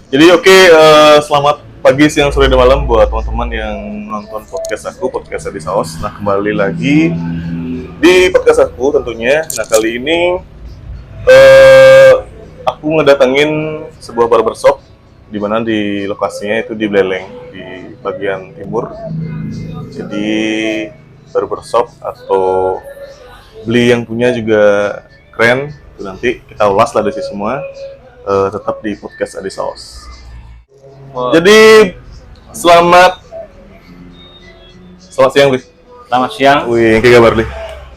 Jadi selamat pagi, siang, sore, dan malam buat teman-teman yang nonton podcast aku, podcast Adi Saos. Nah, kembali lagi di podcast aku tentunya. Nah, kali ini aku ngedatengin sebuah barbershop di mana di lokasinya itu di Beleleng, di bagian timur. Jadi barbershop atau beli yang punya juga keren. Itu nanti kita ulas lah dari sini semua. Tetap di podcast Adi Saos. Jadi selamat siang, Li. Selamat siang. Wih, kayak kabar, Li?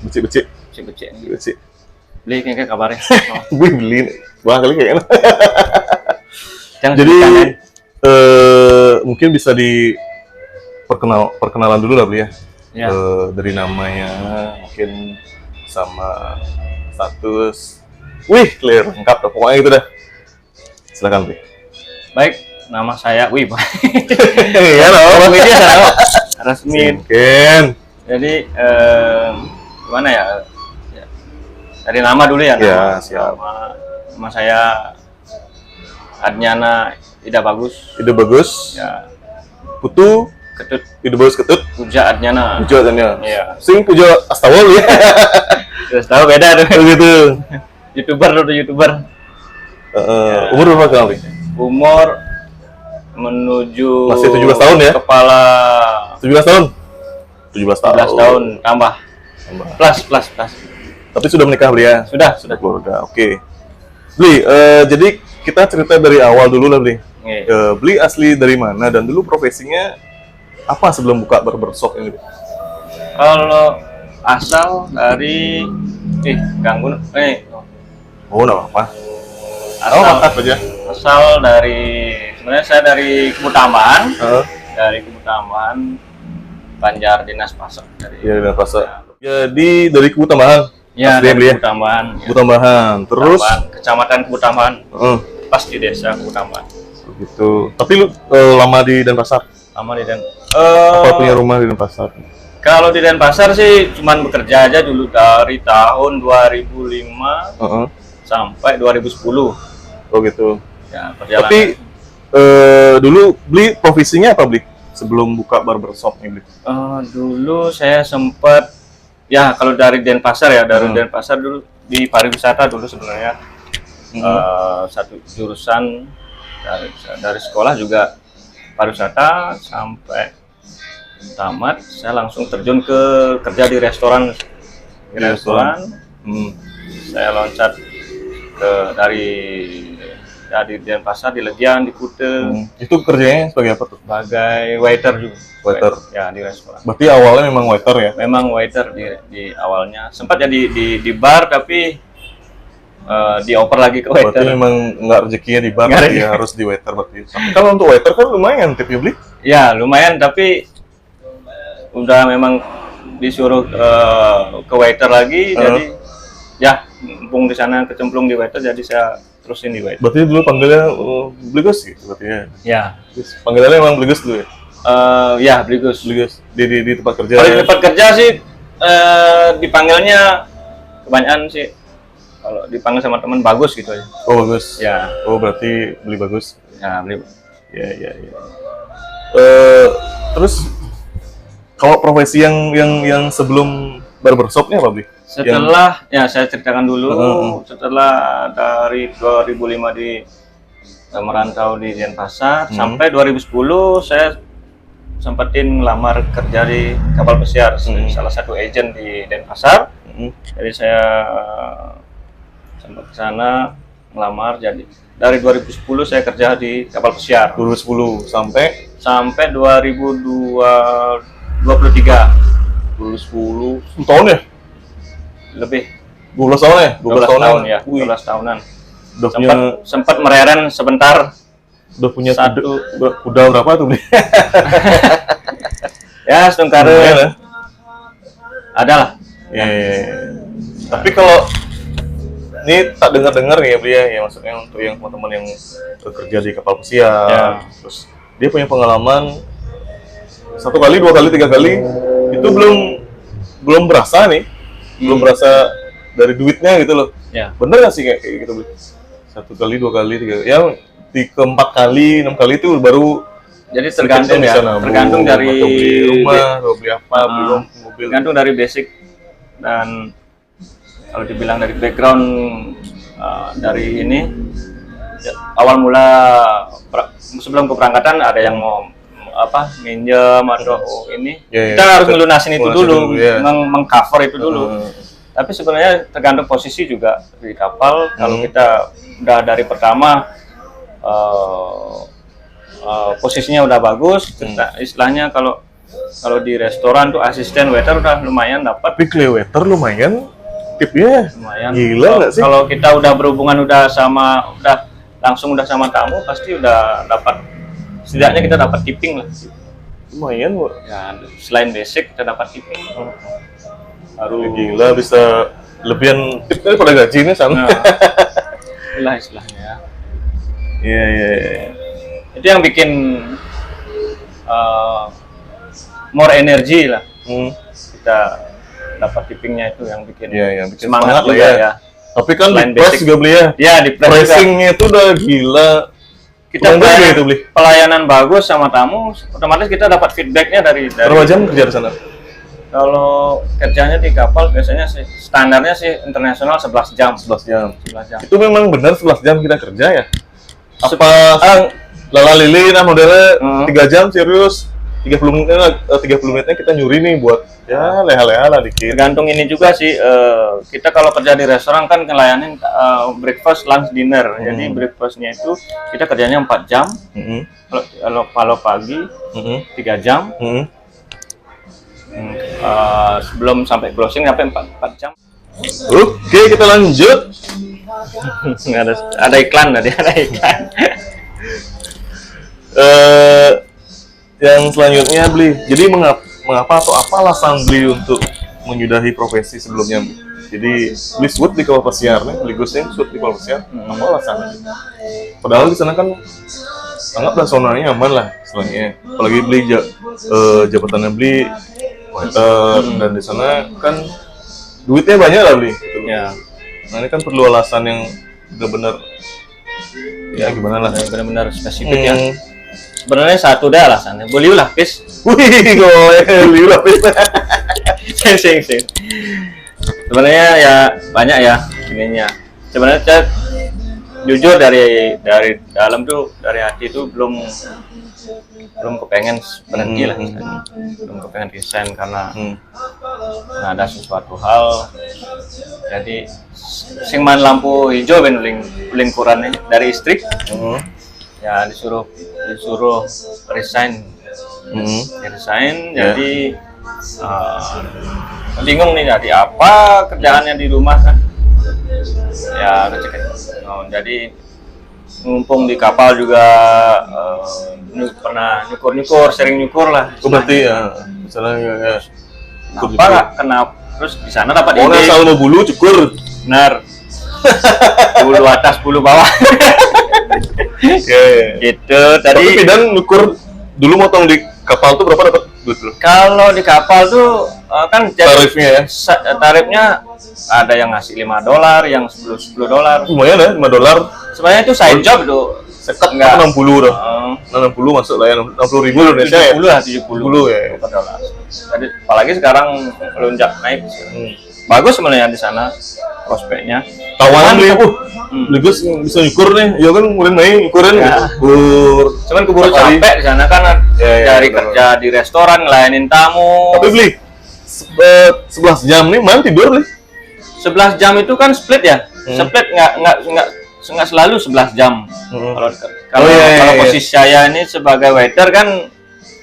Becik. Becik. Beli kayak kabarnya. Wih, beli buah kali kayaknya. Jangan Jadi sebutkan, mungkin bisa perkenalan dulu lah, Li ya. Ya. Dari namanya mungkin sama status. Wih, clear, lengkap dah. Pokoknya gitu dah. Silakan, Li. Baik, nama saya Wih. Iya dong. Resmi. Mungkin. Jadi gimana ya? Dari nama dulu ya. Ya, siap. Nama saya Adnyana Ida Bagus. Ide bagus. Ya. Putu. Ketut Ide bagus ketut. Puja Adnyana. Puja tanya. Iya. Sing puja astawal ya. Terus tahu beda tuh. Begitu. YouTuber. Umur berapa kali? Umur menuju Masih 17 tahun ya? Kepala 17 tahun? 17 tahun. 17 tahun tambah. Plus. Tapi sudah menikah, Bli ya? Sudah. Keluarga, oke. Bli, jadi kita cerita dari awal dulu lah, Bli. Oke. Bli asli dari mana dan dulu profesinya apa sebelum buka barbershop ini, Bli? Kalau asal dari ganggu Oh, enggak apa-apa. asal, Angkat aja. asal dari sebenarnya saya dari Kebutambahan, Heeh. Banjar Dinas Pasar dari Iya, dan fase. Jadi dari Kebutambahan. ya Asli, dari Bli ya? Kebutambahan, ya. Kebutambahan. Terus Kecamatan Kebutambahan, heeh, pas di desa Kebutambahan. begitu. Tapi lu lama di Denpasar? Lama di Apa punya rumah di Denpasar? Kalau di Denpasar sih cuman bekerja aja dulu dari tahun 2005 Heeh. sampai 2010. Oh gitu. Ya, perjalanan. Tapi dulu Bli profesinya apa, Bli? Sebelum buka barbershop nih, Bli? Dulu saya sempat kalau dari Denpasar ya, Denpasar dulu di pariwisata dulu sebenarnya. Satu jurusan dari sekolah juga pariwisata sampai tamat saya langsung terjun ke kerja di restoran. Saya loncat dari di Denpasar, di Legian, di Kute. Itu kerjanya sebagai apa tuh? Sebagai waiter juga. Waiter. Ya, di restoran. Berarti awalnya memang waiter ya? Memang waiter di awalnya. Sempat ya di bar, tapi dioper lagi ke waiter. Berarti memang nggak rezekinya di bar, ya harus di waiter berarti. Tapi kalau untuk waiter kan lumayan tipnya, Bli? Ya, lumayan, tapi udah memang disuruh ke waiter lagi, jadi ya mumpung di sana kecemplung di waiter, jadi saya terusin di waiter. Berarti dulu panggilnya Bligus gitu berarti ya? Ya. Panggilannya memang Bligus dulu ya? Ya, Bligus. Di tempat kerja. Kalau di tempat kerja sih dipanggilnya kebanyakan sih kalau dipanggil sama teman Bagus gitu aja. Oh, Bagus. Ya. Oh, berarti beli Bagus. Ya, beli. Ya. Terus kalau profesi yang sebelum barbershopnya apa, Bli? Setelah saya ceritakan dulu, setelah dari 2005 di merantau di Denpasar sampai 2010 saya sempetin ngelamar kerja di kapal pesiar, salah satu agen di Denpasar. Jadi saya sempat ke sana ngelamar, jadi dari 2010 saya kerja di kapal pesiar. 2010 sampai 2023. 2010 tahun ya? Lebih 12 tahun ya? 12 tahun ya, Wih. 12 tahunan. Udah punya Sempat mereren sebentar. udah punya satu kuda berapa tuh, Bli? Ya, setengkara Ya. ada lah. Ya. Tapi kalau ini tak dengar-dengar ya, Bli ya, maksudnya untuk yang teman-teman yang bekerja di kapal pesiar, terus dia punya pengalaman 1 kali, 2 kali, 3 kali, itu belum berasa nih, belum berasa dari duitnya gitu loh. Ya. Bener nggak sih kayak gitu, Bli? 1 kali, 2 kali, 3 kali, ya di ke-4 kali, 6 kali itu baru Jadi sedikit tergantung bisa ya, nabung, tergantung dari atau beli rumah, atau beli apa, beli mobil. tergantung dari basic dan kalau dibilang dari background dari ini ya, awal mula sebelum keberangkatan ada yang mau minjem atau ini Ya, kita harus ngelunasin itu lunasin dulu, dulu, ya. mengcover itu dulu. Tapi sebenarnya tergantung posisi juga di kapal. Kalau kita udah dari pertama posisinya udah bagus, istilahnya kalau di restoran tuh asisten waiter udah lumayan dapat. Tapi clear waiter lumayan tipnya. Lumayan. Gila nggak sih? Kalau kita udah berhubungan udah sama tamu pasti udah dapat, setidaknya kita dapat tipping lah. Lumayan, Bu. Ya, selain basic kita dapat tipping. Baru Gila bisa lebihan tip daripada gajinya sama. Itulah istilahnya. Iya, iya, iya. Itu yang bikin more energy lah. Kita dapat tippingnya itu yang bikin, Bikin semangat lah juga ya. Tapi kan Selain di press basic. juga beli ya. Ya, di press juga. Pricingnya itu udah gila. Kita itu beli. pelayanan bagus sama tamu, otomatis kita dapat feedbacknya dari Berapa jam kerja di sana? Kalau kerjanya di kapal biasanya sih standarnya sih internasional 11 jam. 11 jam. 11 jam. Itu memang benar 11 jam kita kerja ya? Apa lala lili nah modelnya 3 jam serius 30 menitnya kita nyuri nih buat ya leha-leha lah dikit. Tergantung ini juga sih, kita kalau kerja di restoran kan ngelayanin breakfast, lunch, dinner. Jadi breakfastnya itu kita kerjanya 4 jam. Kalau pagi 3 jam. Sebelum sampai closing sampai 4 jam. Oke, kita lanjut. ada iklan tadi, ada iklan. Yang selanjutnya beli. Jadi mengapa atau apa alasan beli untuk menyudahi profesi sebelumnya? Jadi beli SWOT di kapal pesiar nih, beli Gusnya SWOT di kapal pesiar. Apa alasannya? Padahal di sana kan anggaplah zonanya aman lah istilahnya. Apalagi beli jabatannya beli waiter dan di sana kan duitnya banyak lah beli. Gitu. Ya. Nah ini kan perlu alasan yang benar-benar ya gimana lah. Benar-benar spesifik ya. Sebenarnya satu deh alasannya. Boleh lah, pis. Wih, boleh lah, pis. Sing. Sebenarnya ya banyak ya ininya. Sebenarnya saya jujur dari dalam tuh, dari hati itu belum kepengen berhenti lah, belum kepengen resign karena ada sesuatu hal. Jadi sing man lampu hijau ben lingkurannya dari istri. Ya disuruh resign. Jadi bingung nih jadi apa kerjaannya di rumah kan. Ya jadi ngumpung di kapal juga pernah nyukur, sering nyukur lah. Berarti ya misalnya ya. Kenapa terus di sana dapat ide. Asal mau bulu cukur. Benar. Bulu atas, bulu bawah. Gitu. Tadi. Tapi bidang nyukur dulu motong di kapal tuh berapa dapat duit lo? Kalau di kapal tuh kan tarifnya ya. Tarifnya ada yang ngasih $5, yang $10. Lumayan ya, $5. Sebenarnya itu side job tuh. Sekat enggak 60 dah. 60 masuk lah ya, 60.000 Indonesia ya. 70 ya. Jadi apalagi sekarang melonjak naik. Bagus sebenarnya di sana prospeknya. Tawaran beli Gus bisa nyukur nih. Ya kan mulai main nyukurin. Cuman keburu capek di sana kan dari kerja di restoran ngelayanin tamu. Tapi beli 11 jam nih mana tidur nih? 11 jam itu kan split ya. Split nggak selalu 11 jam. Kalau posisi saya ini sebagai waiter kan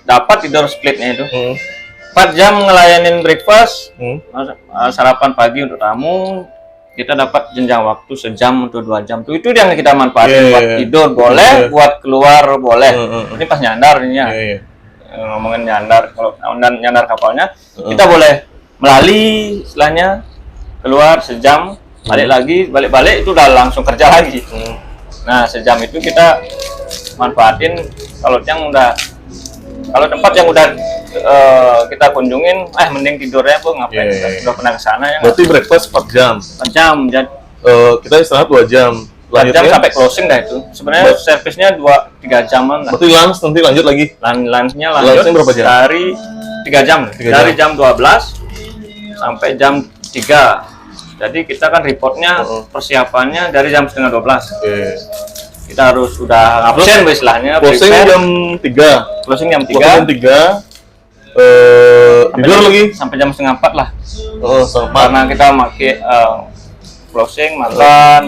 dapat tidur splitnya itu. 4 jam ngelayanin breakfast, sarapan pagi untuk tamu, kita dapat jenjang waktu sejam atau 2 jam. Itu yang kita manfaatin buat tidur boleh, buat keluar boleh. Ini pas nyandar ini ya. Ngomongin nyandar, kalau nyandar kapalnya, kita boleh melalui istilahnya keluar sejam, balik itu udah langsung kerja lagi. Nah sejam itu kita manfaatin kalau tempat yang udah kita kunjungin, mending tidurnya ngapain? Udah pernah kesana ya. Berarti breakfast 4 jam. 4 jam. Kita istirahat 2 jam. jam sampai closing dah itu. Sebenarnya servisnya 2-3 jaman lah. Berarti lunch nanti lanjut lagi. Lunchnya Lunchnya berapa jam? Dari 3 jam. 3 Dari jam 12 sampai jam 3. Jadi kita kan reportnya persiapannya dari jam setengah 12. Oke. Kita harus udah absen istilahnya. Closing jam 3. Closing jam 3. Jam 3. Tidur lagi sampai jam setengah 4 lah. Sampai. Karena kita pakai closing, makan.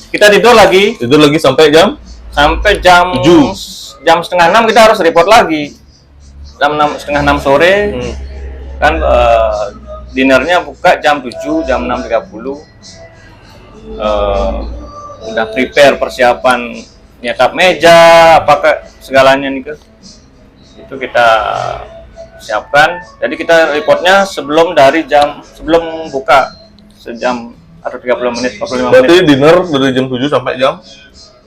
Kita tidur lagi sampai jam 7. Jam setengah 6 kita harus report lagi. Jam setengah 6 sore kan dinernya buka jam 7, jam 6.30. Udah prepare persiapan nyetak meja, apakah segalanya nih itu kita siapkan. Jadi kita reportnya sebelum buka sejam atau 30 menit, 45 berarti menit. dinner dari jam 7 sampai jam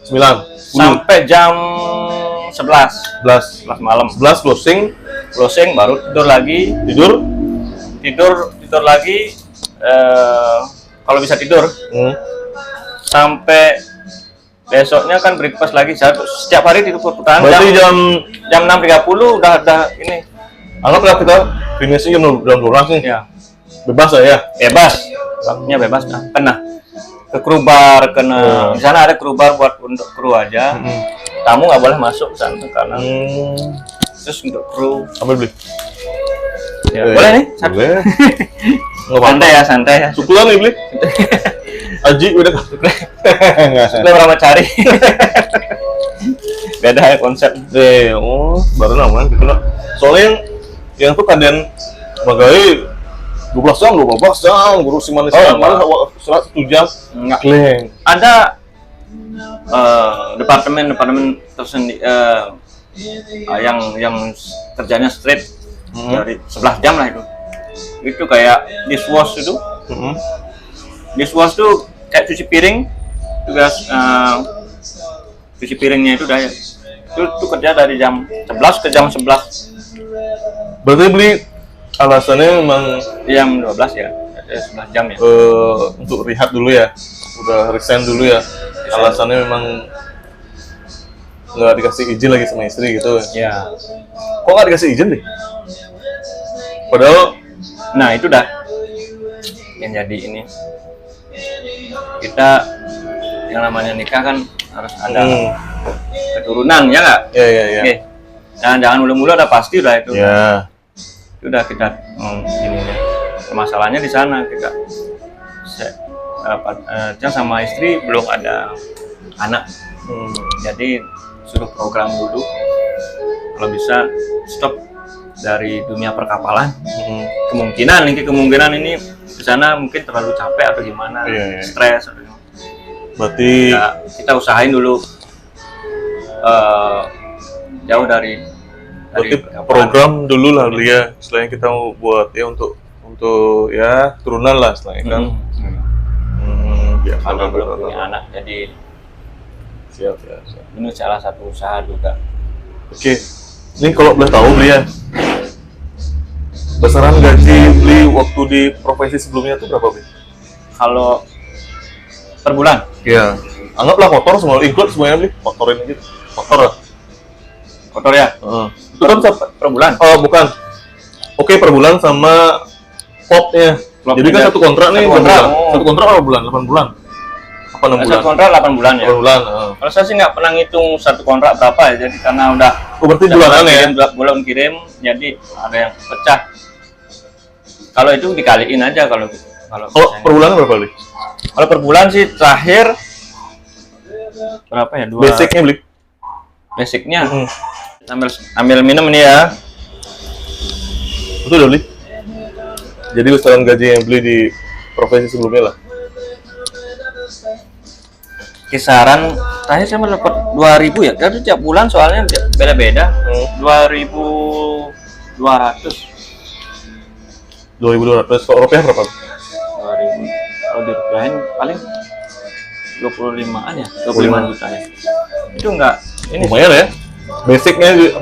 9. Sampai jam 11 malam. 11 Closing baru tidur lagi. Tidur lagi kalau bisa tidur. Sampai besoknya kan breakfast lagi. Setiap hari tidur perputaran. Berarti jam 6.30 udah ini. Anggaplah kita finishing jam 12 nih. Ya. Bebas lah ya. Bebas. Waktunya bebas kan. Kena ke kru bar, kena di sana ada kru bar buat untuk kru aja. Tamu nggak boleh masuk sana karena terus untuk kru. Ambil beli. Ya, boleh nih. Boleh. Santai ya. Sukulan nih beli. Aji udah Sudah berapa cari. Beda ya konsep. Baru namanya gitu lah. Soalnya yang tuh kadang bagai 12 jam ngurusin manis surat 1 jam kleng. Ada departemen tersendiri yang kerjanya straight dari 11 jam lah itu kayak dishwash itu. Dishwash tuh kayak cuci piring, tugas cuci piringnya itu daya itu kerja dari jam 11 ke jam 11. Berarti beli alasannya memang jam 12 ya, 11 jam ya. Untuk rehat dulu ya, udah resign dulu ya. Alasannya memang nggak dikasih izin lagi sama istri gitu ya. Kok nggak dikasih izin deh? Padahal nah itu dah yang jadi ini, kita yang namanya nikah kan harus ada keturunan ya nggak? Ya. Oke. Jangan mulu-mulu udah pasti udah itu. Ya. Udah kita ini ya. Masalahnya di sana kita sama istri belum ada anak. Jadi suruh program dulu. Kalau bisa stop dari dunia perkapalan. Kemungkinan ini di sana mungkin terlalu capek atau gimana, stres atau gimana. Berarti kita usahain dulu jauh dari program dulu lah ya, selain kita mau buat ya untuk ya turunan lah selain kan. Karena belum punya anak, jadi siap. ini salah satu usaha juga. Oke, ini kalau boleh tahu beli ya, besaran gaji beli waktu di profesi sebelumnya itu berapa beli? Kalau per bulan? Iya. Anggaplah kotor semua, include semuanya beli, kotorin aja, kotor lah. Kotor ya? Itu kan per bulan? Oh bukan. Oke, per bulan sama popnya. Jadi kan satu kontrak nih, satu kontrak berapa bulan? 8 bulan? Apa 6 bulan? Satu kontrak 8 bulan ya? 8 bulan. Kalau saya sih nggak pernah ngitung satu kontrak berapa ya, jadi karena udah berarti bulanan ya? Bulan kirim, jadi ada yang pecah. Kalau itu dikaliin aja kalau per bulan berapa beli? Kalau per bulan sih terakhir berapa ya? Basicnya beli? Basicnya ambil minum ini ya. Itu udah beli? Jadi besaran gaji yang beli di profesi sebelumnya lah. Kisaran terakhir saya dapat 2.000 ya. Jadi tiap bulan soalnya beda-beda. 2.200. 2.200. Kalau rupiah berapa? 2.000. Kalau dirupiahin paling 25-an ya, 25 juta ya. Itu enggak ini lumayan ya.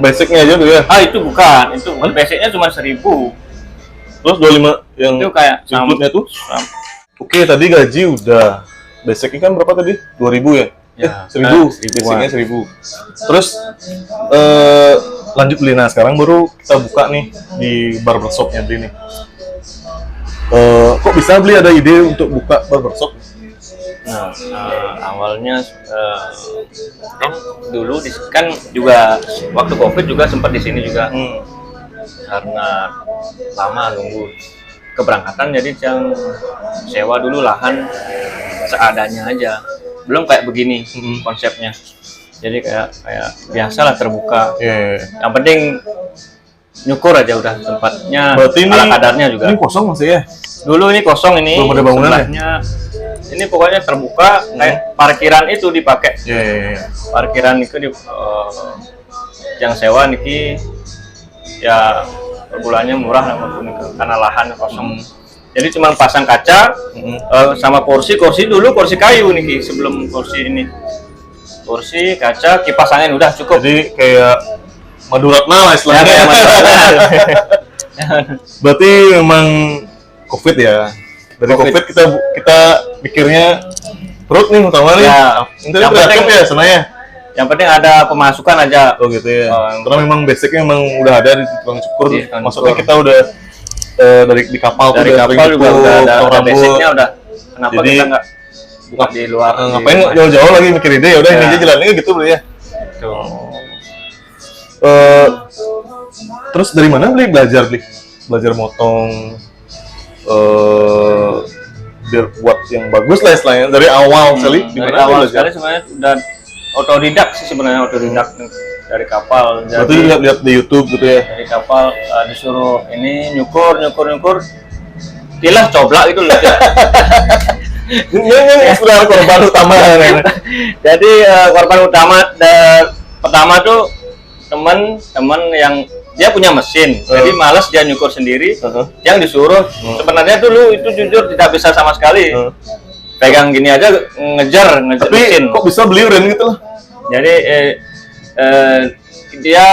Basicnya aja tuh ya. Itu bukan. Itu basicnya cuma 1.000. Terus 25 yang itu kayak include-nya tuh. Oke, tadi gaji udah. basicnya kan berapa tadi? 2000 ya? Ya, 1000. 1000-an. Basicnya 1000. Terus lanjut beli. Nah sekarang baru kita buka nih di barbershopnya beli nih. Kok bisa beli ada ide untuk buka barbershop? Nah, awalnya kan dulu kan juga waktu COVID juga sempat di sini juga karena lama nunggu keberangkatan, jadi yang sewa dulu lahan seadanya aja, belum kayak begini konsepnya. Jadi kayak biasalah terbuka. Yang penting nyukur aja udah tempatnya. Berarti ini ala kadarnya juga. Ini kosong masih ya? Dulu ini kosong ini. Belum ada bangunan sebelahnya, ini pokoknya terbuka kayak parkiran itu dipakai. Parkiran itu yang sewa niki ya per bulannya murah lah karena lahan kosong. Jadi cuma pasang kaca sama kursi dulu kursi kayu niki sebelum kursi ini. Kursi, kaca, kipas angin udah cukup. Jadi kayak Maduratna lah istilahnya. Ya, Berarti memang COVID ya. Dari COVID kita pikirnya perut nih utama nih. Ya, Yang penting ya sebenarnya. Yang penting ada pemasukan aja. Oh gitu ya. Karena memang basicnya memang udah ada di tukang cukur. Maksudnya cukur. kita udah di kapal Dari tuh kapal juga udah ada basicnya udah. Kenapa jadi, kita nggak buka di luar? Ngapain jauh-jauh lagi mikir ide? Ya udah ini aja jalannya gitu beli ya. Terus dari mana belajar motong biar buat yang bagus lah istilahnya dari awal sekali. Dari awal sekali sebenarnya udah otodidak sih sebenarnya, otodidak dari kapal. Berarti lihat di YouTube gitu ya. Dari kapal disuruh ini nyukur, tilas coblak itu loh. Ini sudah korban utama. Jadi korban utama pertama tuh teman yang dia punya mesin, jadi malas dia nyukur sendiri. Yang disuruh sebenarnya dulu itu jujur tidak bisa sama sekali. Pegang gini aja ngejar Tapi mesin. kok bisa beli Ren gitu lah? Jadi dia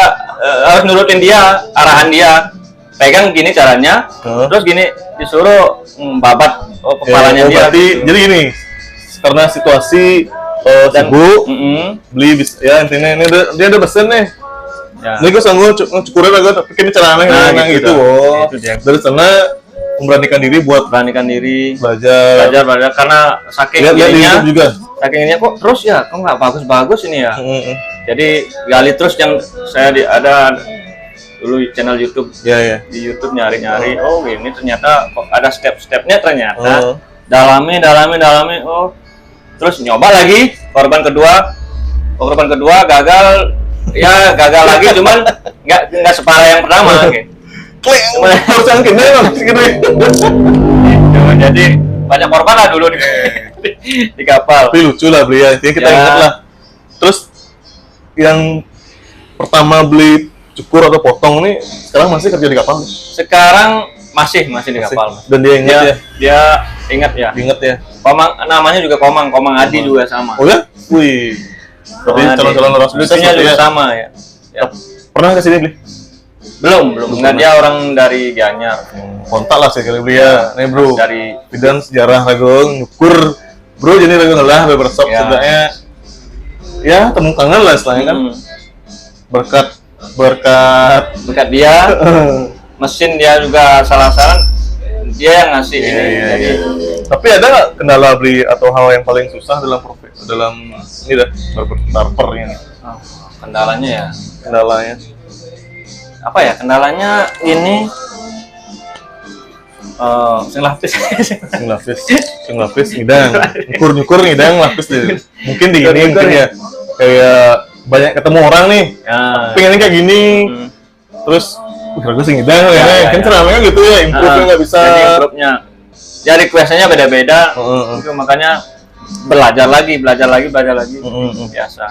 harus nurutin dia, arahan dia. Pegang gini caranya, terus gini disuruh babat kepalanya dia. Berarti jadi gini, karena situasi sibuk, beli ya intinya ini dia ada mesin nih. Ya. Ini gue sanggup cukurin agak tapi ini caranya gitu. Itu dia. Dari sana memberanikan diri buat belajar karena saking lihat di ininya, YouTube juga. saking ininya kok terus ya, kok nggak bagus ini ya. Jadi gali terus yang saya ada dulu channel YouTube. Di YouTube nyari-nyari, oh ini ternyata kok ada step-stepnya ternyata. Dalami. Oh, terus nyoba lagi korban kedua gagal. Ya gagal lagi, cuman nggak separah yang pertama. Terus yang kini Jadi banyak korban lah dulu di kapal. Tapi lucu lah beli ya, intinya kita ingat lah. Terus yang pertama beli cukur atau potong nih sekarang masih kerja di kapal? Sekarang masih di kapal. Dan dia ingat ya? Dia ingat ya. Ingat ya. Komang namanya juga Komang Adi juga sama. Oh ya? Wih. Berarti calon-calon orang sukses juga sama ya. Pernah ke sini beli? Belum. Enggak, dia orang dari Gianyar. Kontak lah sekali beli ya. Nih bro. Dari bidang sejarah Ragong nyukur. Bro jadi Ragong lah barbershop sebenarnya. Ya temu kangen lah istilahnya kan. Berkat dia. Mesin dia juga salah-salah. Dia yang ngasih ini. Jadi tapi ada nggak kendala beli atau hal yang paling susah dalam ini dah barber ini? Kendalanya Apa ya? Kendalanya ini sing lapis ngidang. Nyukur ngidang lapis deh. Mungkin di ini mungkin ya kayak banyak ketemu orang nih. Pengennya kayak gini. Terus gue sih ngidang ya. Kan ceramahnya gitu ya, improve-nya nggak bisa. Jadi improve-nya. Ya request-nya beda-beda. Itu makanya belajar lagi. Biasa.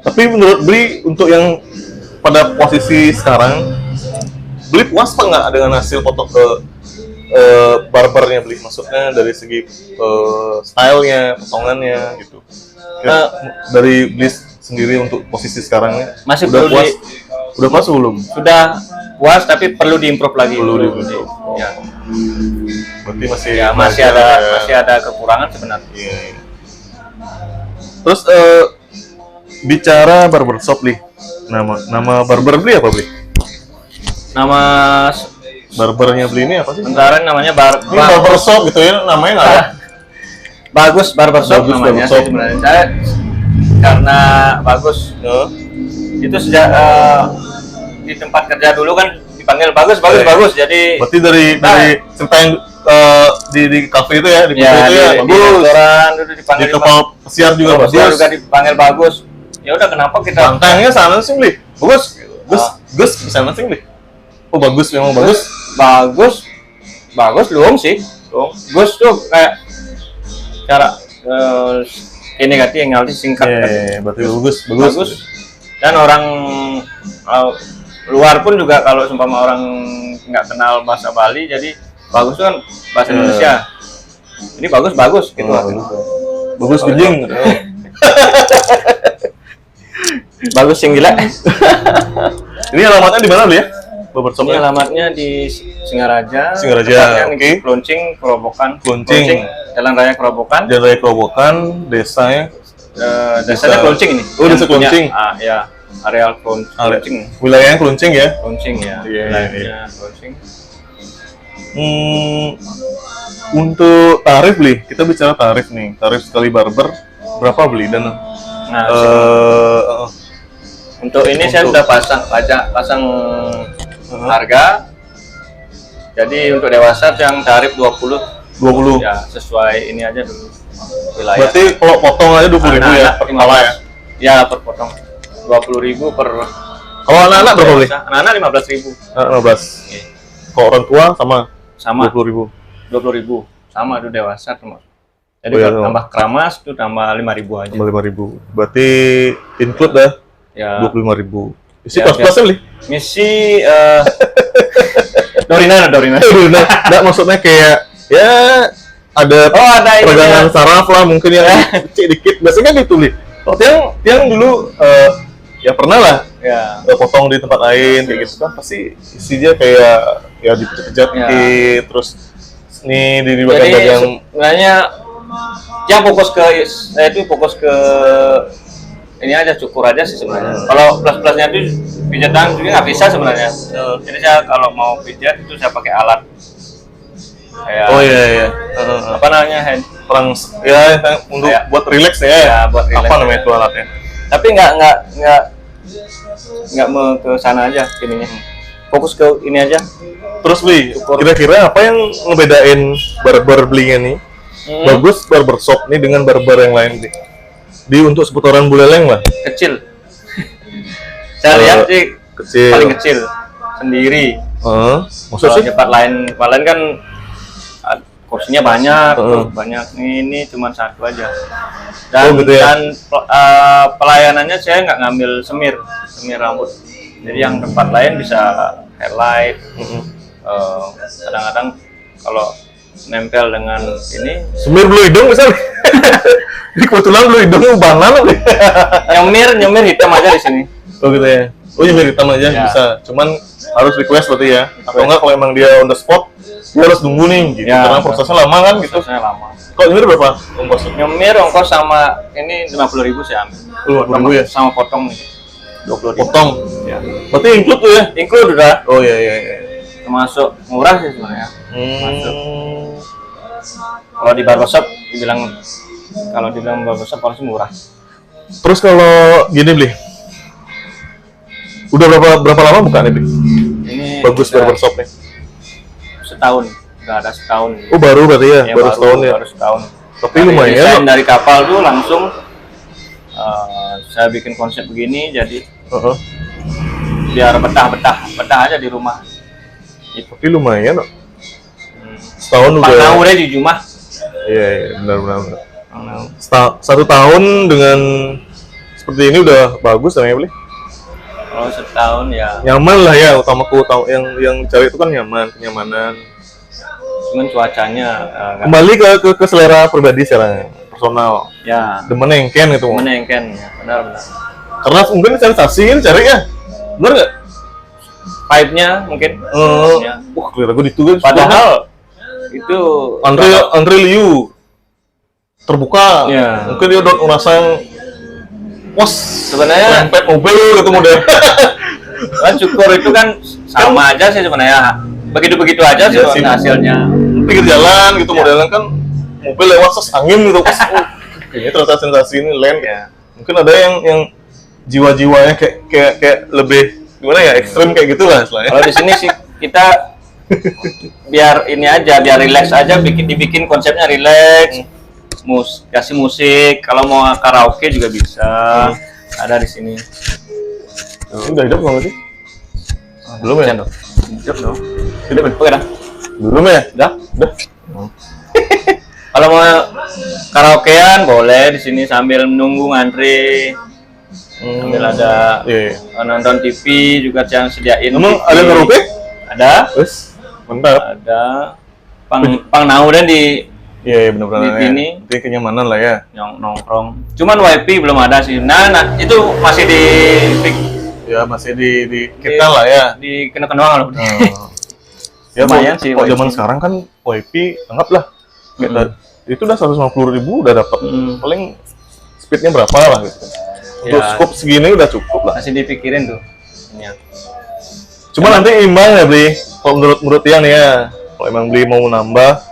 Tapi menurut Bli untuk yang pada posisi sekarang, Bli puas apa nggak dengan hasil foto ke barbernya Bli? Maksudnya dari segi stylenya, potongannya gitu. Dari Bli sendiri untuk posisi sekarangnya masih udah perlu puas? Udah puas belum? Sudah puas tapi perlu diimprove lagi. Perlu diimprove. Ya. Berarti masih Ya belajar ya. masih ada kekurangan sebenarnya. Iya, iya. Terus bicara barbershop Bli. Nama barber Bli apa Bli? Nama Barbernya Bli ini apa sih? sementara namanya Ini barbershop gitu ya, namanya nggak ada. Bagus Barbershop Bagus namanya Barbershop. sih sebenarnya. Saya karena bagus Heeh. itu sejak di tempat kerja dulu kan dipanggil bagus Iya. bagus. Jadi Berarti dari cerita yang di kafe itu ya, di ya foto itu ya, di bagus. restoran dulu Di dipanggil kapal pesiar juga bagus. Dia bagus. juga dipanggil bagus. Ya udah kenapa kita Bantangnya sana sih Bli. Bagus. Gus, Ah. Gus sana sih Bli. Oh bagus, memang bagus. bagus belum sih. Gus tuh kayak cara ini ganti yang ngalti singkat kan. Berarti bagus. Bagus. Dan orang luar pun juga kalau seumpama orang nggak kenal bahasa Bali, jadi bagus itu kan bahasa Indonesia. Ini bagus gitu. Bagus gejing. Bagus yang gila. Ini alamatnya di mana Bli ya? Ini Barbershopnya? alamatnya di Singaraja. Singaraja, Tepatnya oke. di Kluncing, Kerobokan. Kluncing. Jalan Raya Kerobokan. Jalan Raya Kerobokan, desanya Desanya Kluncing ini. Oh, desa Yang punya- Kluncing. Ya, areal Kluncing. wilayahnya Kluncing ya. Kluncing ya. Iya, Wilayahnya Kluncing. Untuk tarif Bli, kita bicara tarif nih. Tarif sekali barber berapa Bli dan Nah, eh, untuk ini saya untuk- sudah pasang harga. Jadi untuk dewasa yang tarif 20 20. ya sesuai ini aja dulu wilayah. Berarti kalau potong aja 20.000 ya per kepala ya. Ya per potong 20.000 per. Kalau anak-anak berapa Bli? Anak-anak 15.000 Anak 15. Kalau orang tua sama sama 20.000. 20.000 sama itu dewasa termasuk. Jadi Oh, iya, kalau sama. tambah keramas itu tambah 5.000 aja. Tambah 5.000. Berarti include dah Ya 25.000. Isi Ya, plus-plusnya Bli? misi Dorina. Nah, enggak maksudnya kayak ya ada Oh ada ini peregangan ya. saraf lah mungkin yang kecil dikit. Biasanya kan gitu Bli. Kalau tiang dulu ya pernah lah Ya. potong di tempat lain kayak gitu kan pasti isinya kayak ya dipijat Ya. dikit terus nih di Jadi bagian yang sebenarnya yang fokus ke saya itu fokus ke ini aja cukur aja sih sebenarnya. Kalau plus-plusnya itu pijatan juga nggak bisa sebenarnya. Jadi saya kalau mau pijat itu saya pakai alat kayak oh iya apa namanya hand. perang ya untuk Ya. buat relax ya, Ya, buat apa relax. namanya itu alatnya Tapi nggak mau ke sana aja ininya. Fokus ke ini aja. terus Bli Cukur. kira-kira apa yang ngebedain barber Bli nih bagus barbershop nih dengan barber yang lain Bli di untuk seputaran Buleleng lah Kecil. Saya lihat sih kecil paling kecil sendiri. maksud Kalau sih tempat lain kan kursinya banyak, Heeh. banyak ini cuma satu aja. Dan, Oh, gitu ya? dan pelayanannya saya nggak ngambil semir rambut. Jadi yang tempat lain bisa highlight. Kadang-kadang kalau nempel dengan ini semir bulu hidung misalnya ini kebetulan bulu hidung ubanan Bli nyemir hitam aja di sini. oh gitu ya oh nyemir hitam aja Ya. bisa cuman harus request berarti ya atau enggak kalau emang dia on the spot dia harus nunggu nih gitu Ya, karena prosesnya lama kan gitu Prosesnya lama. kok nyemir berapa ongkosnya Nyemir ongkos sama ini 50.000 saya ambil. 50.000 ya Sama potong nih. 20.000. potong Ya. berarti include tuh ya Include udah. oh iya iya iya Termasuk murah sih sebenarnya. Hmm. Kalau di barbershop dibilang barbershop pasti murah. Terus kalau gini Bli udah berapa lama buka nih Bli Ini bagus udah barbershop nih setahun, nggak ada setahun. oh baru berarti ya, Ya, baru setahun ya Baru setahun. tapi Dari lumayan desain dari kapal tuh langsung saya bikin konsep begini, jadi Heeh. biar betah aja di rumah. tapi lumayan kok. Setahun Pak udah Naure di rumah. iya benar. Satu tahun dengan seperti ini udah bagus namanya Bli Kalau setahun ya, nyaman lah ya utamaku yang cari itu kan kenyamanan cuman cuacanya nggak- kembali ke selera pribadi secara personal ya demen engken gitu menengken ya, benar. karena mungkin sensasi kan cari ya bener nggak Pipe-nya mungkin. Ya. wah kelihatan gue ditugas Padahal itu Andre Liu terbuka. Ya. Mungkin dia udah ngerasang wos sebenarnya lempet mobil gitu model. kan cukur itu kan sama aja sih sebenarnya. Begitu-begitu aja sih Iya sih. hasilnya. Pinggir jalan gitu Ya. modelan kan mobil lewat ses angin gitu. Kayaknya ternyata sensasi ini land. Ya. Mungkin ada yang jiwa-jiwanya kayak lebih gimana ya, ekstrim kayak gitulah istilahnya. Kalau di sini sih kita biar ini aja, biar relax aja, dibikin konsepnya relax. Kasih musik, kalau mau karaoke juga bisa. Ada di sini. Ini udah hidup belum sih? Belum ya? Hidup dong. Hidup ya? Oke dah. Belum ya? Udah. Udah. Kalau mau karaokean boleh di sini sambil menunggu ngantri. Sambil ada Iya. nonton TV juga yang sediain. Emang TV. ada karaoke? Ada. Wes, mantap. Ada. Pang Nau dan di Iya, benar-benar. Di sini. Ini kenyamanan lah ya. nongkrong. Cuman WiFi belum ada sih. Nah, itu masih Ya masih di kita lah ya. di kena doang loh. Ya Lumayan sih kalau WiFi. zaman sekarang kan WiFi anggaplah kita itu udah 150.000 udah dapat. Paling speednya berapa lah gitu. Untuk Ya. scope segini udah cukup lah. Masih dipikirin tuh. Ya. Cuma nanti imbang ya beli. Kalau menurut Tian ya, kalau emang beli mau nambah,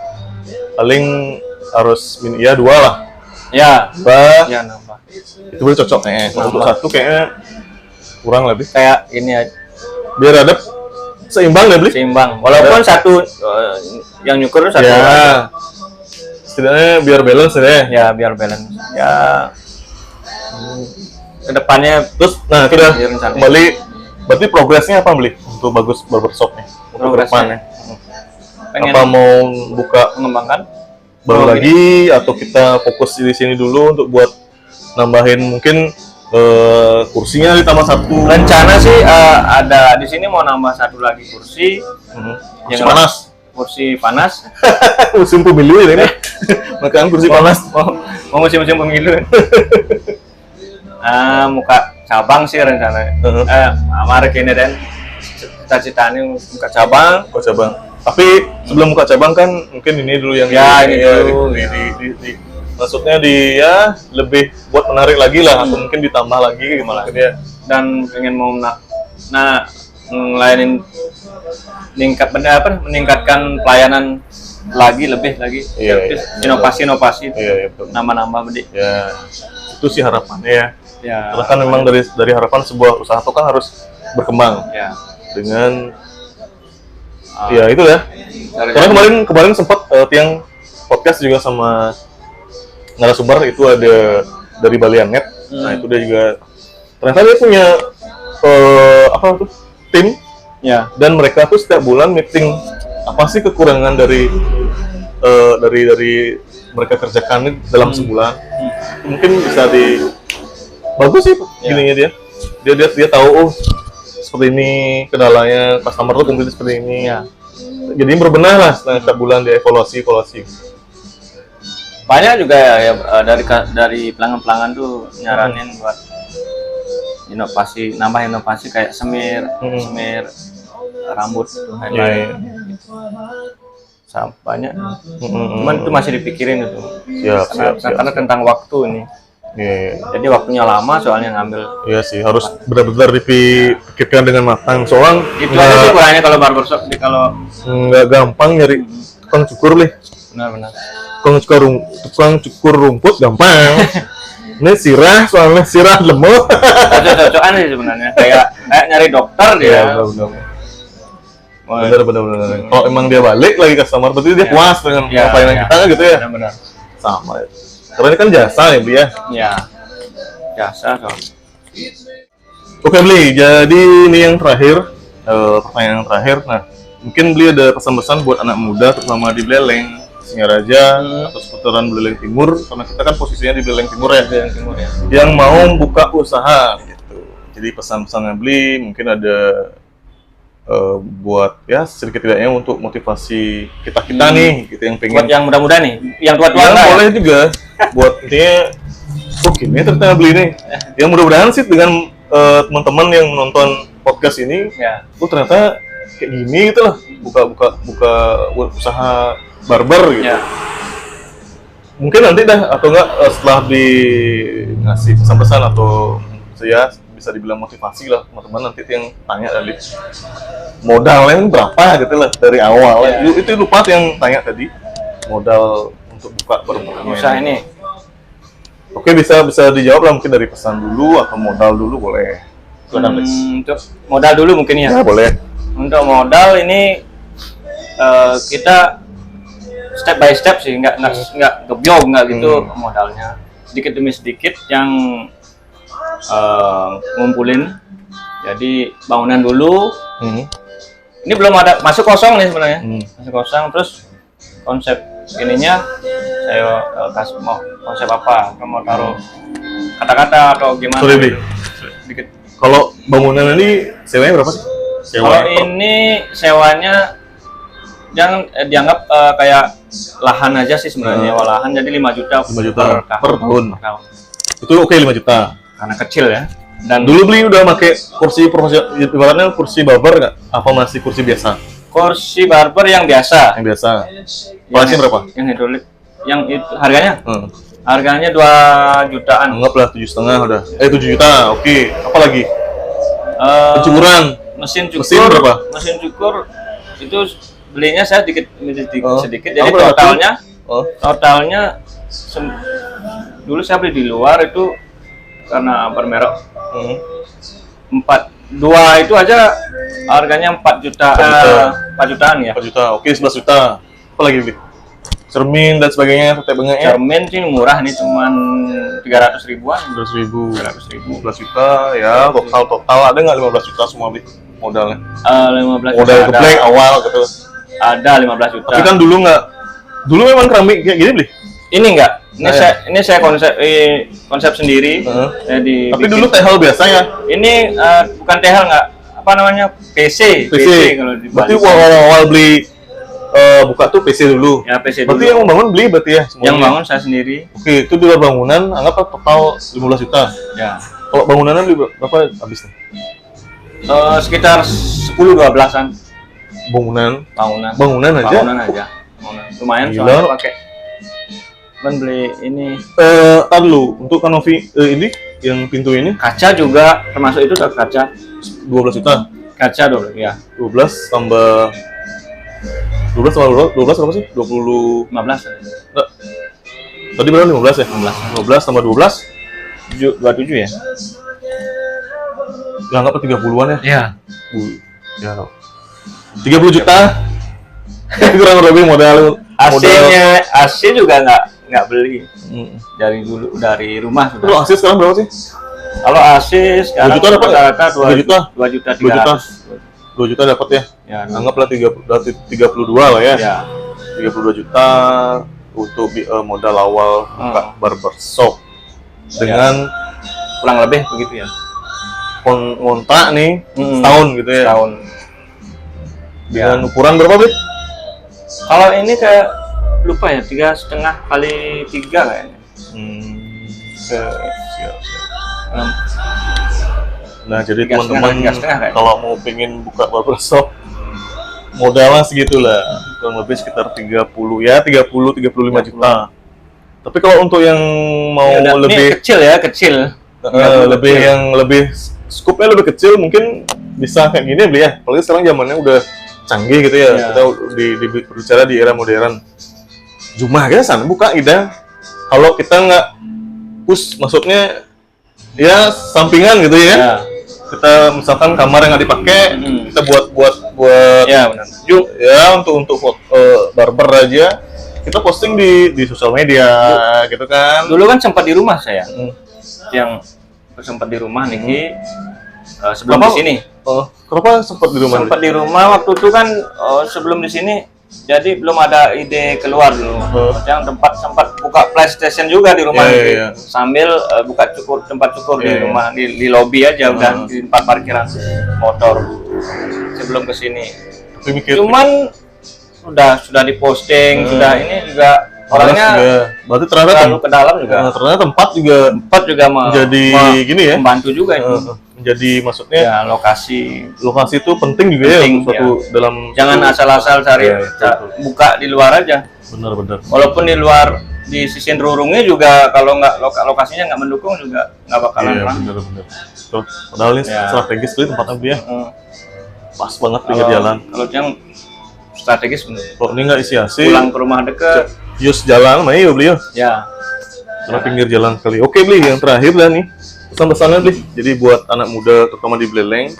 paling harus ya 2 lah. Ya. Bah, Ya nambah. itu boleh cocok nih. Kalau untuk satu kayaknya kurang lebih. Kayak ini aja. Biar ada seimbang ya beli. Seimbang. Walaupun satu yang nyukur itu satu. Ya. Setidaknya biar balance deh. Ya biar balance. Ya. Kedepannya Terus, nah kita Biar rencana. kembali. Berarti progresnya apa beli untuk bagus barbershopnya? Untuk Progresnya. depannya. pengen Apa mau buka mengembangkan baru Oh, lagi atau kita fokus di sini dulu untuk buat nambahin mungkin kursinya ditambah 1. rencana sih ada di sini mau nambah satu lagi kursi. Kursi Yang panas. Kursi panas. Musim pemilu ini. Makan kursi panas. Mau musim-musim pemilu. Muka cabang sih rencananya. Amar kini dan cita-citanya muka cabang. Kok cabang. Tapi sebelum buka cabang kan mungkin ini dulu yang Ya, ini dulu. maksudnya dia lebih buat menarik lagi lah atau mungkin ditambah lagi gimana dia. Dan pengen mau ngelayanin meningkatkan pelayanan lebih lagi. Iya, iya. Inovasi Iya, betul. nambah-nambah Bedi. Ya, itu sih harapannya ya. Ya. Karena kan memang dari harapan sebuah usaha itu kan harus berkembang Ya. dengan ya itu ya. Dari- Karena kemarin sempat Tiang podcast juga sama narasumber itu ada dari Balianet. Nah itu dia juga ternyata dia punya apa tuh tim Ya. dan mereka tuh setiap bulan meeting apa sih kekurangan dari mereka kerjakan dalam sebulan. Mungkin bisa bagus sih gininya dia tahu oh seperti ini kendalanya customer tuh komplain seperti ini. Ya. Jadi berbenah lah setiap bulan dia evaluasi. Banyak juga ya dari pelanggan-pelanggan tuh nyaranin buat nambah inovasi kayak semir rambut tuh highlight. Banyak. Cuman itu masih dipikirin itu. Siap. Karena tentang waktu ini. Iya. Jadi waktunya lama soalnya ngambil. Iya sih, harus benar-benar dipikirkan dengan matang. Soalnya Itu aja sih kurangnya kalau barbershop kalau nggak gampang nyari tukang cukur nih. benar-benar. Tukang cukur rumput gampang. Ini soalnya sirah lemot. Cocok-cocokan sih sebenarnya. Kayak nyari dokter dia. Benar. Kalau emang dia balik lagi customer, berarti dia puas dengan pelayanan kita gitu ya. Benar. Sama ya. Karena ini kan jasa ya, Bli ya. Ya. Jasa soal. Oke, Bli. Jadi ini yang terakhir, pertanyaan yang terakhir. Nah, mungkin Bli ada pesan-pesan buat anak muda, terutama di Beleleng, Singaraja, atau seputaran Beleleng Timur, karena kita kan posisinya di Beleleng Timur ya. Beleleng Timur ya. Yang mau buka usaha gitu. Jadi pesan-pesannya Bli mungkin ada buat ya sedikit tidaknya untuk motivasi kita nih gitu yang pengen Buat yang muda-muda nih, yang tua-tua ya, enggak ya? boleh juga buat intinya gini ternyata Bli nih yang mudah-mudahan sih dengan teman-teman yang menonton podcast ini Ya. ternyata kayak gini gitu lah, buka usaha barber gitu. Ya. Mungkin nanti dah atau enggak setelah di ngasih pesan-pesan atau saya bisa dibilang motivasi lah teman-teman nanti yang tanya tadi modalnya berapa gitu lah dari awal. Ya. Itu lupa yang tanya tadi modal untuk buka Usaha ini. Oke, bisa dijawab lah mungkin dari pesan dulu atau modal dulu boleh. Untuk modal dulu mungkin ya. Ya boleh. Untuk modal ini kita step by step sih, nggak gebyog nggak gitu modalnya. Sedikit demi sedikit yang ngumpulin. Jadi bangunan dulu. Ini belum ada, masuk kosong nih sebenarnya. Masuk kosong, terus konsep ininya saya kasih mau konsep apa? Mau taruh kata-kata atau gimana? Sorry, Bi. Sedikit. Kalau bangunan ini sewanya berapa sih? Kalau ini sewanya jangan dianggap kayak lahan aja sih sebenarnya. Lahan jadi 5 juta, 5 juta per tahun. Itu oke 5 juta. Karena kecil ya. Dan Dulu beli udah pakai kursi profesional, ibaratnya kursi barber nggak? Apa masih kursi biasa? kursi barber yang biasa. Yang biasa. Price-nya berapa? Yang hidrolik. Yang itu harganya? Hmm. Harganya 2 jutaan. Anggaplah 7,5 udah. 7 juta. Oke. Apa lagi? Pencukuran. Mesin cukur. Mesin berapa? Mesin cukur itu belinya saya sedikit. Jadi berapa? totalnya dulu saya beli di luar itu karena bermerek 2 itu aja harganya 4 juta, 4 jutaan ya. 4 juta. Oke, 11 juta. Apa lagi beli? Cermin dan sebagainya, tete bengeknya. Cermin sih murah nih, cuman 300 ribuan. 300 ribu. 15 juta ya, total ada nggak 15 juta semua beli modalnya? 15 juta Modal ada. geblek awal gitu. Ada 15 juta. Tapi kan dulu memang keramik kayak gini beli. Ini enggak. Ini saya konsep sendiri. Jadi Tapi dulu tehel biasa ya. ini bukan tehel, nggak apa namanya, PC kalau di Berarti Bali. awal beli buka tuh PC dulu. Ya PC Berarti dulu. yang membangun beli berarti ya semuanya? Yang bangun saya sendiri. Oke, itu dua bangunan anggap total 15 juta. Ya. Kalau bangunannya beli berapa habisnya? Sekitar 10-12an Bangunan bangunan. Bangunan aja. Bangunan. Lumayan Gila. soalnya pakai. Kan beli ini Tar dulu, untuk kanopi ini yang pintu ini kaca juga termasuk itu, kaca 12 juta. kaca dulu ya. 12 tambah 12 berapa sih? 20 15 enggak. Tadi berapa 15 ya? 15 tambah 12 27 ya. ya anggap 30-an ya. Iya. Ya. 30 juta. Kurang lebih modal. AC-nya AC juga nggak beli dari rumah sudah. Kalau AC sekarang berapa sih? Kalau AC 2 sekarang juta dapat nggak? 2 juta? 2 juta 2 juta. 300. 2 juta dapat ya? Ya, Anggaplah 32 lah ya. ya. 32 juta untuk modal awal buka barbershop dengan Kurang lebih begitu ya. kontrak nih setahun gitu ya. Tahun. Dengan ukuran berapa, Bit? Kalau ini kayak lupa ya, 3,5 kali 3 kayaknya. Siap. Hmm. Nah, jadi 3,5 teman-teman kayaknya. kalau mau pengen buka barbershop modalnya segitulah, kurang lebih sekitar 35 juta. Tapi kalau untuk yang mau Ya, udah, lebih ini kecil ya, kecil. lebih yang lebih skupnya lebih kecil mungkin bisa kayak gini beli ya. Apalagi sekarang zamannya udah canggih gitu ya. Ya. Kita berbicara di era modern. Cuma kita sana buka ida. Kalau kita nggak push, maksudnya ya sampingan gitu ya. Ya. Kita misalkan kamar yang nggak dipakai, kita buat Ya, benar. ya untuk barber aja. Kita posting di sosial media gitu kan. Dulu kan sempat di rumah saya. Yang sempat di rumah Niki sebelum Kenapa? di sini. Kenapa sempat di rumah? Sempat di rumah waktu itu kan sebelum di sini. Jadi belum ada ide keluar dulu. Yang tempat sempat buka PlayStation juga di rumah Niki. Iya. Sambil buka tempat cukur di Iya. rumah di lobi aja udah di tempat parkiran motor sebelum ke sini. Tapi mikir, Cuman sudah diposting, sudah ini juga orangnya berarti ternyata terlalu ke dalam juga. ternyata tempat juga Tempat juga jadi gini ya. membantu juga itu. jadi maksudnya Ya, lokasi. lokasi itu penting juga ya Penting, untuk suatu dalam Jangan asal-asal cari Ya, betul. buka di luar aja. benar-benar. Walaupun di luar di sisi rurungnya juga kalau nggak lokasinya nggak mendukung juga nggak bakalan Iya, ramai. benar-benar. Tuh, padahal ini Ya. strategis sekali tempatnya Bli ya. Heeh. Pas banget pinggir jalan. Kalau yang strategis bener. Kalau ini nggak isi AC, Pulang ke rumah deket, Yus jalan, nah iya Bli ya. ya. Karena pinggir jalan sekali. Oke Bli, yang terakhir dah nih pesan-pesannya Bli. Jadi buat anak muda terutama di Beleleng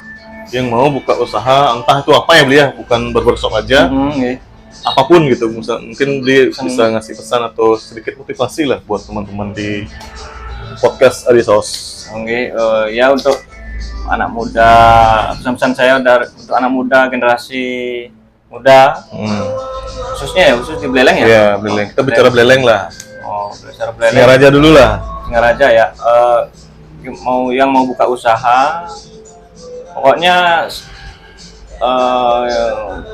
yang mau buka usaha, entah itu apa ya Bli ya, bukan barbershop aja, Iya. apapun gitu. Mungkin Bli bisa ngasih pesan atau sedikit motivasi lah buat teman-teman di podcast Adisos. Oke, ya untuk anak muda, pesan-pesan saya untuk anak muda, generasi muda, khususnya ya, khusus di Beleleng ya. Ya, Beleleng. Kita bicara Beleleng lah. Oh, bicara Beleleng. Singaraja dulu lah. Singaraja ya. Yang mau buka usaha, pokoknya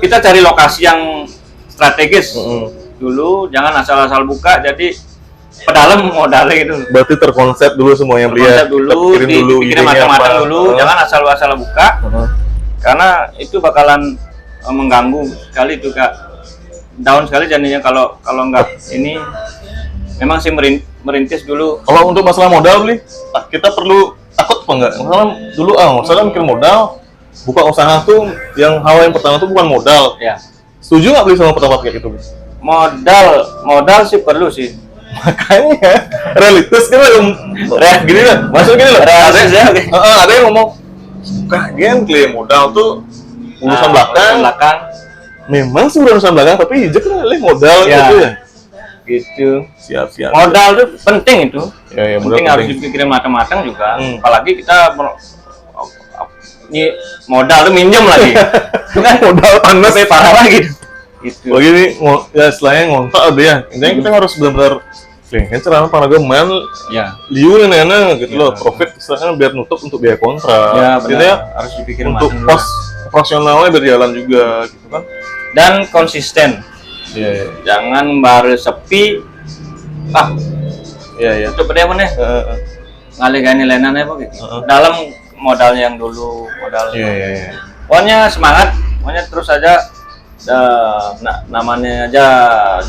kita cari lokasi yang strategis dulu, jangan asal-asal buka. Jadi pedalam modalnya gitu. Berarti terkonsep dulu semuanya Bli ya. Konsep dulu, dipikirin idenya matang-matang apa. dulu, jangan asal-asal buka, karena itu bakalan mengganggu sekali juga, down sekali jadinya kalau nggak ini. Memang sih merintis dulu. Kalau untuk masalah modal Bli, kita perlu takut apa enggak? Masalah mikir modal, buka usaha tuh yang hal yang pertama tuh bukan modal. Ya, Setuju nggak Bli sama pendapat kayak gitu Bli? modal sih perlu sih. Makanya realitas kan gini lah, maksudnya gini loh. Realistis ya, oke. Ada yang ngomong suka klaim modal tuh urusan belakang. Memang sih urusan belakang, tapi hijau kan modal Ya. gitu ya. Gitu. Siap. Modal tuh penting itu. Ya, modal Penting harus penting. dipikirin matang-matang juga. Hmm. Apalagi kita ini modal tuh minjem lagi. Itu kan Modal panas. lebih parah lagi. Gitu. Begini, ya istilahnya ngontak ada ya. Intinya kita harus benar-benar kan cara paraga main Ya. liu nenek gitu loh, profit istilahnya biar nutup untuk biaya kontrak. Ya, Intinya benar. Harus dipikirin untuk matang dulu. pos operasionalnya berjalan juga gitu kan. Dan konsisten. Iya. Jangan baru sepi. Iya. Itu pada mana? Ngalih nilainya apa gitu. Dalam modal yang dulu, modal. Iya. Pokoknya semangat, pokoknya terus aja. Namanya aja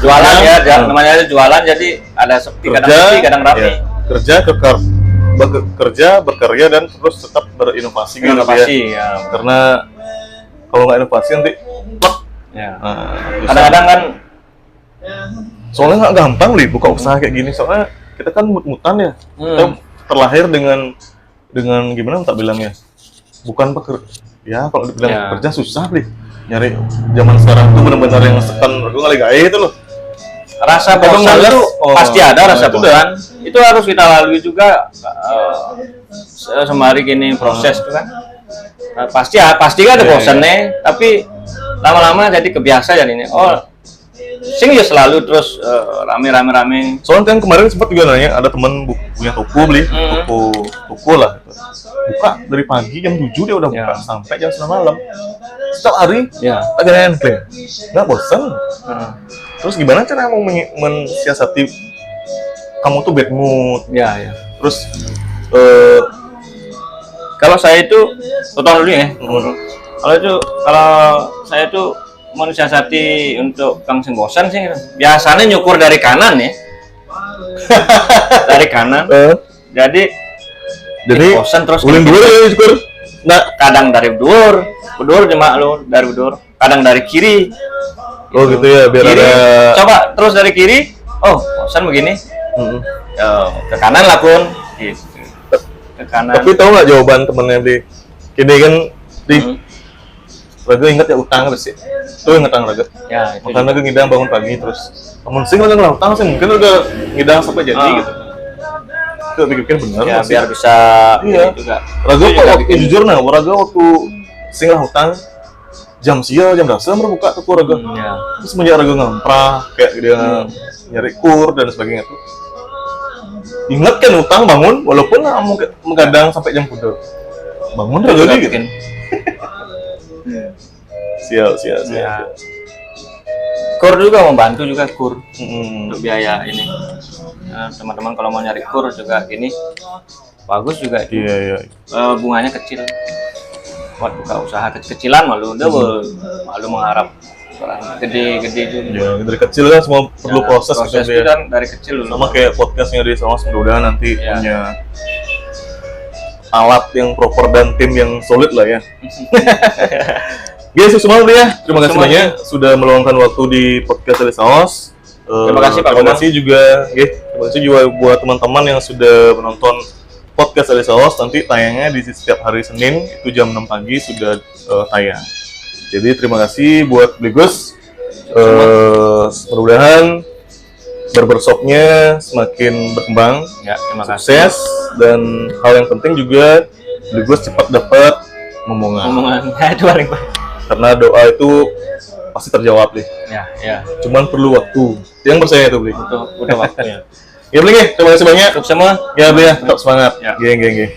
jualan ya, namanya aja jualan, jadi ada sepi, kadang rapi. Ya. Kerja, berkarya dan terus tetap berinovasi gitu Inovasi ya. ya. Karena kalau nggak inovasi nanti plek. Ya. Nah, Kadang-kadang kan soalnya nggak gampang nih buka usaha kayak gini, soalnya kita kan mut-mutan ya. Kita terlahir dengan gimana tak bilangnya, bukan pekerja ya, kalau dibilang kerja susah nih, nyari zaman sekarang tuh benar-benar yang sekan gue ngali gaya itu loh, rasa Kadang bosan malas, itu pasti ada rasa itu bosan. Itu harus kita lalui juga sembari gini proses itu kan. Pasti kan ada bosannya, tapi lama-lama jadi kebiasa jadinya. Sing ya selalu terus rame. Soalnya kan kemarin sempat juga nanya, ada teman punya toko toko lah gitu. Buka dari pagi jam 7 dia udah buka sampai jam 9 malam setiap hari. Agak klaim nggak bosan. Terus gimana cara mau mensiasati kamu tuh bad mood? Terus kalau saya itu total dulu ya. Kalau saya itu mensiasati untuk kang sing bosan sih biasanya nyukur dari kanan ya. Dari kanan. Jadi bosan terus ulin dua ya syukur. Nah, kadang dari bedur cuma lo dari bedur, kadang dari kiri. Gitu ya, biar kiri, ada coba terus dari kiri. Bosan begini. Ke kanan lah pun. Gitu. Ke kanan. Tapi tahu nggak jawaban temennya di kini kan di Raga ingat ya utang terus sih. Tuh inget Raga. Ya, itu. Makanya Raga ngidang bangun pagi terus. Namun sih nggak utang sih, mungkin udah ngidang sampai jadi gitu. Itu pikir benar. Ya, biar bisa juga. Raga kok jujur nah, Raga waktu singlah hutang jam sial jam dasar berbuka tuh Raga. Terus semenjak Raga ngamprah kayak dia nyari kur dan sebagainya tuh. Ingat kan utang bangun walaupun menggadang sampai jam kuda. Bangun Raga gitu. Siap. Kur juga membantu juga untuk biaya ini. Teman-teman kalau mau nyari kur juga gini bagus juga itu. Iya, iya. Bunganya kecil. Buat buka usaha kecil-kecilan malu malu mengharap gede-gede juga. Ya, dari kecil kan semua perlu Ya, proses proses gitu itu ya. kan dari kecil dulu. Sama kayak podcastnya di Sawas, mudah-mudahan nanti Ya. punya alat yang proper dan tim yang solid lah ya. Guys, semua ya. Terima kasih Semua. banyak sudah meluangkan waktu di podcast dari Sawas. Terima kasih, Pak Terima Komang. kasih juga, terima kasih juga buat teman-teman yang sudah menonton podcast dari Sawas. Nanti tayangnya di setiap hari Senin itu jam 6 pagi sudah tayang. Jadi terima kasih buat Bligus. Mudah-mudahan barbershopnya semakin berkembang, Ya, terima kasih. sukses, dan hal yang penting juga Bligus cepat dapat momongan. Omongannya itu paling baik. Karena doa itu pasti terjawab deh. Ya, ya. Cuman perlu waktu. Yang percaya itu, Bli. Udah waktunya. Ya, Bli, terima kasih banyak. Untuk semua. Ya, Bli, ya, tetap semangat. Ya. Geng.